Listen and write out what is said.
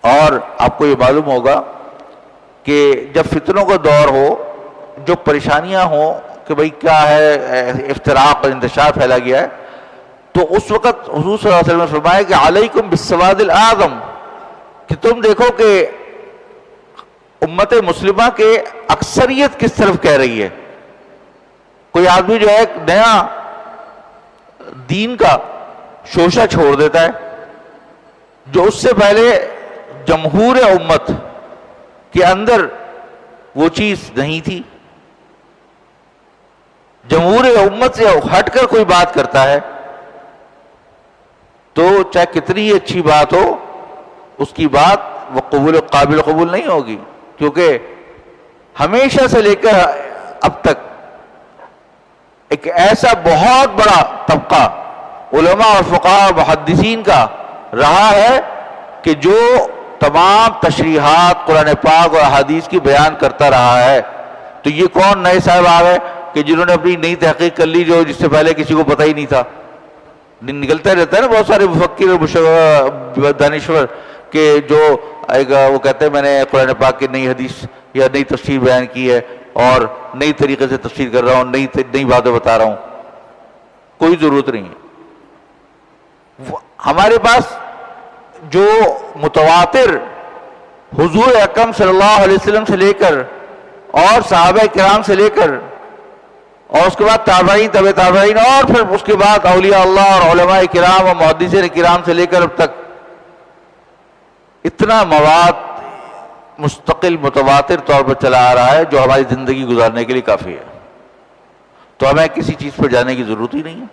اور آپ کو یہ معلوم ہوگا کہ جب فتنوں کا دور ہو، جو پریشانیاں ہوں کہ بھئی کیا ہے، افتراق اور انتشار پھیلا گیا ہے، تو اس وقت حضور صلی اللہ علیہ وسلم نے فرمایا کہ علیکم بالسواد الاعظم، کہ تم دیکھو کہ امت مسلمہ کے اکثریت کس طرف کہہ رہی ہے۔ کوئی آدمی جو ہے ایک نیا دین کا شوشہ چھوڑ دیتا ہے جو اس سے پہلے جمہور امت کے اندر وہ چیز نہیں تھی، جمہور امت سے ہٹ کر کوئی بات کرتا ہے تو چاہے کتنی ہی اچھی بات ہو، اس کی بات وہ قابل قبول نہیں ہوگی، کیونکہ ہمیشہ سے لے کر اب تک ایک ایسا بہت بڑا طبقہ علماء اور فقہاء اور محدثین کا رہا ہے کہ جو تمام تشریحات قرآن پاک اور احادیث کی بیان کرتا رہا ہے۔ تو یہ کون نئے صاحب آ گئے کہ جنہوں نے اپنی نئی تحقیق کر لی جو جس سے پہلے کسی کو پتہ ہی نہیں تھا؟ نکلتا رہتا ہے نا بہت سارے مفکر اور دانشور کہ جو وہ کہتے ہیں میں نے قرآن پاک کی نئی حدیث یا نئی تفسیر بیان کی ہے اور نئی طریقے سے تفسیر کر رہا ہوں، نئی باتیں بتا رہا ہوں۔ کوئی ضرورت نہیں ہے۔ ہمارے پاس جو متواتر حضور اکرم صلی اللہ علیہ وسلم سے لے کر اور صحابہ کرام سے لے کر اور اس کے بعد تابعین، تبع تابعین، اور پھر اس کے بعد اولیاء اللہ اور علماء کرام اور محدثین کرام سے لے کر اب تک اتنا مواد مستقل متواتر طور پر چلا آ رہا ہے جو ہماری زندگی گزارنے کے لیے کافی ہے، تو ہمیں کسی چیز پر جانے کی ضرورت ہی نہیں ہے۔